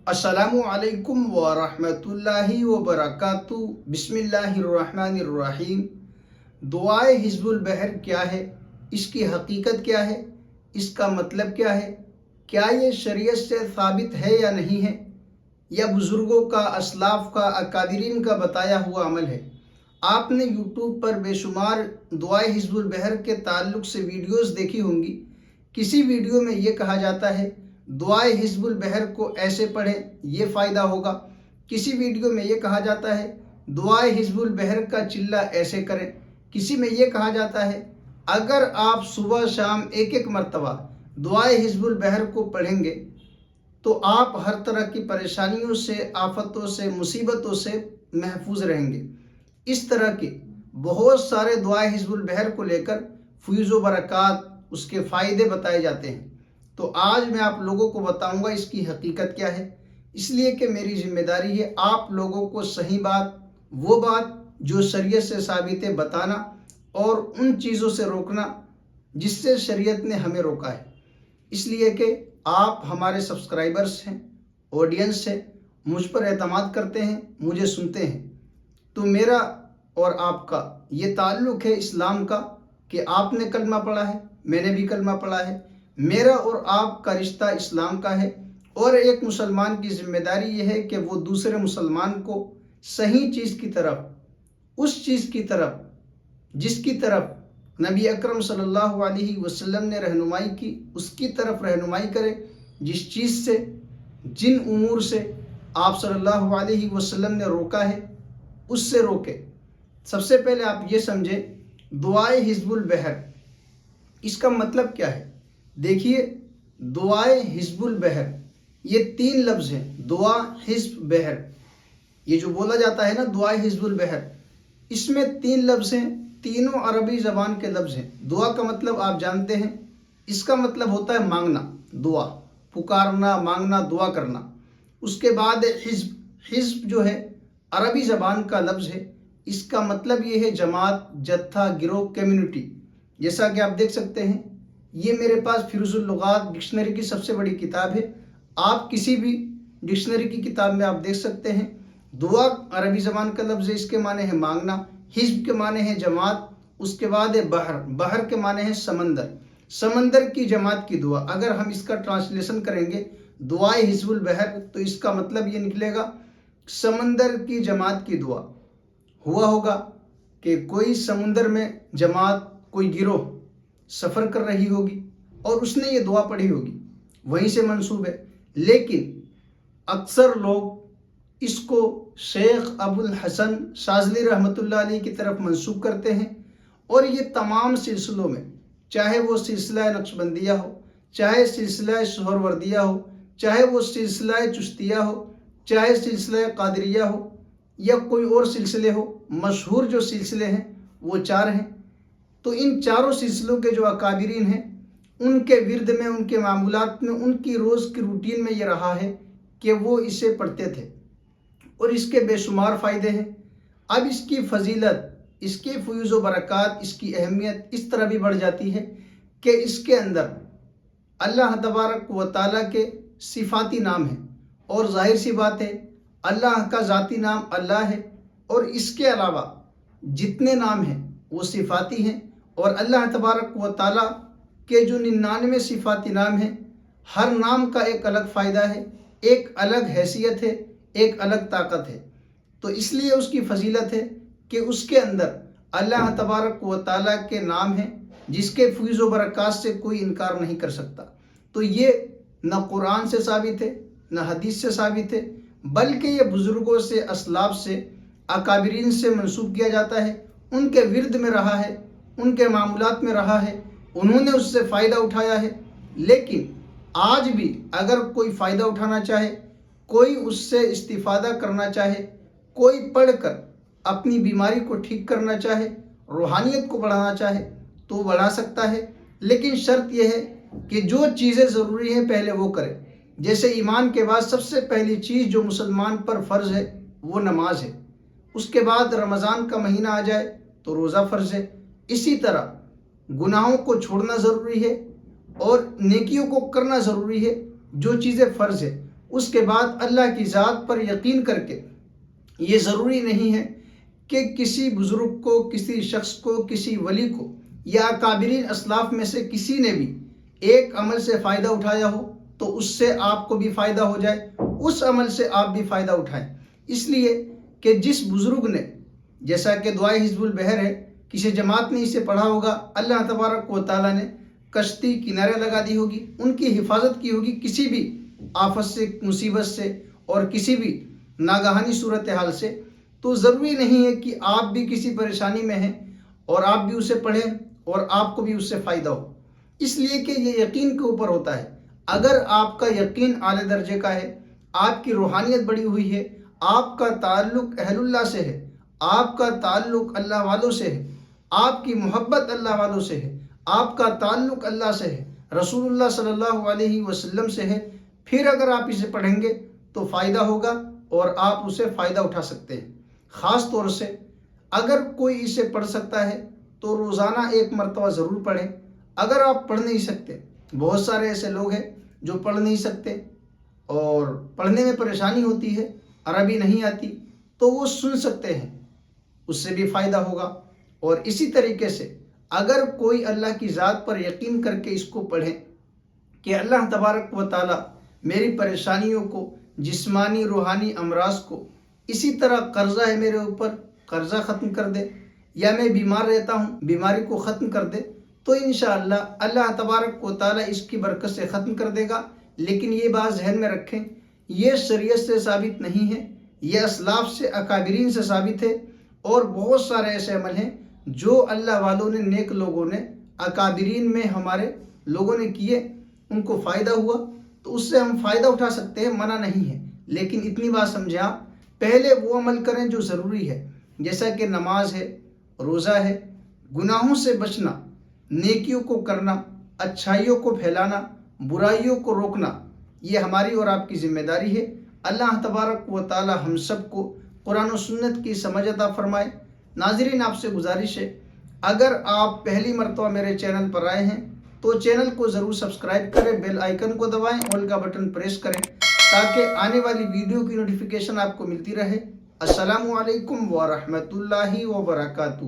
अस्सलामु अलैकुम व रहमतुल्लाहि व बरकातुहू। बिस्मिल्लाहिर्रहमानिर्रहीम। दुआए हिज़्बुल बहर क्या है, इसकी हकीकत क्या है, इसका मतलब क्या है, क्या ये शरीयत से साबित है या नहीं है, या बुज़ुर्गों का, असलाफ का, अकादिरीन का बताया हुआ अमल है। आपने यूट्यूब पर बेशुमार दुआए हिज़्बुल बहर के ताल्लुक़ से वीडियोस देखी होंगी। किसी वीडियो में ये कहा जाता है दुआए हिज़्बुल बहर को ऐसे पढ़ें, ये फ़ायदा होगा। किसी वीडियो में ये कहा जाता है दुआए हिज़्बुल बहर का चिल्ला ऐसे करें। किसी में ये कहा जाता है अगर आप सुबह शाम एक एक मरतबा दुआए हिज़्बुल बहर को पढ़ेंगे तो आप हर तरह की परेशानियों से, आफतों से, मुसीबतों से महफूज रहेंगे। इस तरह के बहुत सारे दुआए हिज़्बुल बहर को लेकर फ़ुयूज़ व बरक़ात, उसके फ़ायदे बताए जाते हैं। तो आज मैं आप लोगों को बताऊंगा इसकी हकीकत क्या है, इसलिए कि मेरी जिम्मेदारी है आप लोगों को सही बात, वो बात जो शरीयत से साबित है, बताना और उन चीज़ों से रोकना जिससे शरीयत ने हमें रोका है। इसलिए कि आप हमारे सब्सक्राइबर्स हैं, ऑडियंस हैं, मुझ पर एतमाद करते हैं, मुझे सुनते हैं। तो मेरा और आपका ये ताल्लुक़ है इस्लाम का कि आपने कलमा पढ़ा है, मैंने भी कलमा पढ़ा है। मेरा और आपका रिश्ता इस्लाम का है और एक मुसलमान की ज़िम्मेदारी ये है कि वो दूसरे मुसलमान को सही चीज़ की तरफ, उस चीज़ की तरफ जिसकी तरफ नबी अकरम सल्लल्लाहु अलैहि वसल्लम ने रहनुमाई की, उसकी तरफ रहनुमाई करे। जिस चीज़ से, जिन उमूर से आप सल्लल्लाहु अलैहि वसल्लम ने रोका है, उससे रोके। सबसे पहले आप ये समझें दुआए हिज़्बुल बहर, इसका मतलब क्या है। देखिए, दुआए हिज़्बुल बहर ये 3 लफ्ज़ हैं। दुआ, हिज़्ब, बहर, ये जो बोला जाता है ना दुआए हिज़्बुल बहर, इसमें 3 लफ्ज़ हैं, तीनों अरबी ज़बान के लफ्ज़ हैं। दुआ का मतलब आप जानते हैं, इसका मतलब होता है मांगना, दुआ, पुकारना, मांगना, दुआ करना। उसके बाद हिज़्ब, हिज़्ब जो है अरबी ज़बान का लफ्ज़ है, इसका मतलब ये है जमात, जत्था, गिरोह, कम्युनिटी। जैसा कि आप देख सकते हैं, ये मेरे पास फिरुज़ुल लुग़ात डिक्शनरी की सबसे बड़ी किताब है। आप किसी भी डिक्शनरी की किताब में आप देख सकते हैं दुआ अरबी ज़बान का लफ्ज़ है, इसके माने है मांगना। हिज़्ब के माने है जमात। उसके बाद है बहर, बहर के माने है समंदर, समंदर की जमात की दुआ। अगर हम इसका ट्रांसलेशन करेंगे दुआए हिज़्बुल बहर, तो इसका मतलब ये निकलेगा समंदर की जमात की दुआ। हुआ होगा कि कोई समुंदर में जमात, कोई गिरोह सफ़र कर रही होगी और उसने ये दुआ पढ़ी होगी, वहीं से मंसूब है। लेकिन अक्सर लोग इसको शेख अबुल हसन शाज़ली रहमतुल्लाह अलैह की तरफ मंसूब करते हैं। और ये तमाम सिलसिलों में, चाहे वो सिलसिला नक्शबंदिया हो, चाहे सिलसिला सुहरवर्दिया हो, चाहे वो सिलसिला चिश्तिया हो, चाहे सिलसिला कादरिया हो, या कोई और सिलसिले हो, मशहूर जो सिलसिले हैं वो 4 हैं। तो इन चारों सिलसिलों के जो अकाबिरीन हैं, उनके विरद में, उनके मामूलात में, उनकी रोज़ की रूटीन में ये रहा है कि वो इसे पढ़ते थे और इसके बेशुमार फ़ायदे हैं। अब इसकी फजीलत, इसके फ़ुयूज़ व बरक़ात, इसकी अहमियत इस तरह भी बढ़ जाती है कि इसके अंदर अल्लाह तबारक व तआला के सिफ़ाती नाम हैं। और ज़ाहिर सी बात है अल्लाह का ज़ाती नाम अल्लाह है, और इसके अलावा जितने नाम हैं वो सिफ़ाती हैं। और अल्लाह तबारक व तआला के जो 99 सिफ़ाती नाम हैं, हर नाम का एक अलग फ़ायदा है, एक अलग हैसियत है, एक अलग ताकत है। तो इसलिए उसकी फजीलत है कि उसके अंदर अल्लाह तबारक व तआला के नाम हैं जिसके फ़ुयूज़ व बरक़ात से कोई इनकार नहीं कर सकता। तो ये न कुरान से साबित है, न हदीस से साबित है, बल्कि ये बुज़ुर्गों से, असलाफ से, अकाबिरीन से मंसूब किया जाता है। उनके विरद में रहा है, उनके मामूलात में रहा है, उन्होंने उससे फ़ायदा उठाया है। लेकिन आज भी अगर कोई फ़ायदा उठाना चाहे, कोई उससे इस्तिफ़ादा करना चाहे, कोई पढ़कर अपनी बीमारी को ठीक करना चाहे, रूहानियत को बढ़ाना चाहे, तो बढ़ा सकता है। लेकिन शर्त यह है कि जो चीज़ें ज़रूरी हैं पहले वो करे। जैसे ईमान के बाद सबसे पहली चीज़ जो मुसलमान पर फ़र्ज़ है वो नमाज है। उसके बाद रमज़ान का महीना आ जाए तो रोज़ा फ़र्ज़ है। इसी तरह गुनाहों को छोड़ना ज़रूरी है और नेकियों को करना ज़रूरी है। जो चीज़ें फ़र्ज़ है اس کے بعد اللہ کی ذات پر یقین کر کے، یہ ضروری نہیں ہے کہ کسی بزرگ کو، کسی شخص کو، کسی ولی کو یا اکابرین اسلاف میں سے کسی نے بھی ایک عمل سے فائدہ اٹھایا ہو تو اس سے آپ کو بھی فائدہ ہو جائے، اس عمل سے آپ بھی فائدہ اٹھائیں۔ اس لیے کہ جس بزرگ نے، جیسا کہ دعائے حزب البحر ہے، کسی جماعت نے اسے پڑھا ہوگا، اللہ تبارک و تعالیٰ نے کشتی کنارے لگا دی ہوگی، ان کی حفاظت کی ہوگی کسی بھی آفت سے، مصیبت سے اور کسی بھی ناگہانی صورتحال سے، تو ضروری نہیں ہے کہ آپ بھی کسی پریشانی میں ہیں اور آپ بھی اسے پڑھیں اور آپ کو بھی اس سے فائدہ ہو۔ اس لیے کہ یہ یقین کے اوپر ہوتا ہے۔ اگر آپ کا یقین اعلی درجے کا ہے، آپ کی روحانیت بڑھی ہوئی ہے، آپ کا تعلق اہل اللہ سے ہے، آپ کا تعلق اللہ والوں سے ہے، آپ کی محبت اللہ والوں سے ہے، آپ کا تعلق اللہ سے ہے، رسول اللہ صلی اللہ علیہ وسلم سے ہے، پھر اگر آپ اسے پڑھیں گے تو فائدہ ہوگا اور آپ اسے فائدہ اٹھا سکتے ہیں۔ خاص طور سے اگر کوئی اسے پڑھ سکتا ہے تو روزانہ ایک مرتبہ ضرور پڑھیں۔ اگر آپ پڑھ نہیں سکتے، بہت سارے ایسے لوگ ہیں جو پڑھ نہیں سکتے اور پڑھنے میں پریشانی ہوتی ہے، عربی نہیں آتی، تو وہ سن سکتے ہیں، اس سے بھی فائدہ ہوگا۔ اور اسی طریقے سے اگر کوئی اللہ کی ذات پر یقین کر کے اس کو پڑھے کہ اللہ تبارک و تعالی میری پریشانیوں کو، جسمانی روحانی امراض کو، اسی طرح قرضہ ہے میرے اوپر، قرضہ ختم کر دے، یا میں بیمار رہتا ہوں، بیماری کو ختم کر دے، تو انشاءاللہ اللہ تبارک و تعالی اس کی برکت سے ختم کر دے گا۔ لیکن یہ بات ذہن میں رکھیں، یہ شریعت سے ثابت نہیں ہے، یہ اسلاف سے، اکابرین سے ثابت ہے، اور بہت سارے ایسے عمل ہیں جو اللہ والوں نے، نیک لوگوں نے، اکابرین میں ہمارے لوگوں نے کیے، ان کو فائدہ ہوا، تو اس سے ہم فائدہ اٹھا سکتے ہیں، منع نہیں ہے۔ لیکن اتنی بات سمجھیں آپ، پہلے وہ عمل کریں جو ضروری ہے، جیسا کہ نماز ہے، روزہ ہے، گناہوں سے بچنا، نیکیوں کو کرنا، اچھائیوں کو پھیلانا، برائیوں کو روکنا، یہ ہماری اور آپ کی ذمہ داری ہے۔ اللہ تبارک و تعالی ہم سب کو قرآن و سنت کی سمجھ عطا فرمائے۔ ناظرین، آپ سے گزارش ہے، اگر آپ پہلی مرتبہ میرے چینل پر آئے ہیں تو چینل کو ضرور سبسکرائب کریں، بیل آئیکن کو دبائیں، آل کا بٹن پریس کریں تاکہ آنے والی ویڈیو کی نوٹیفیکیشن آپ کو ملتی رہے۔ السلام علیکم ورحمۃ اللہ وبرکاتہ۔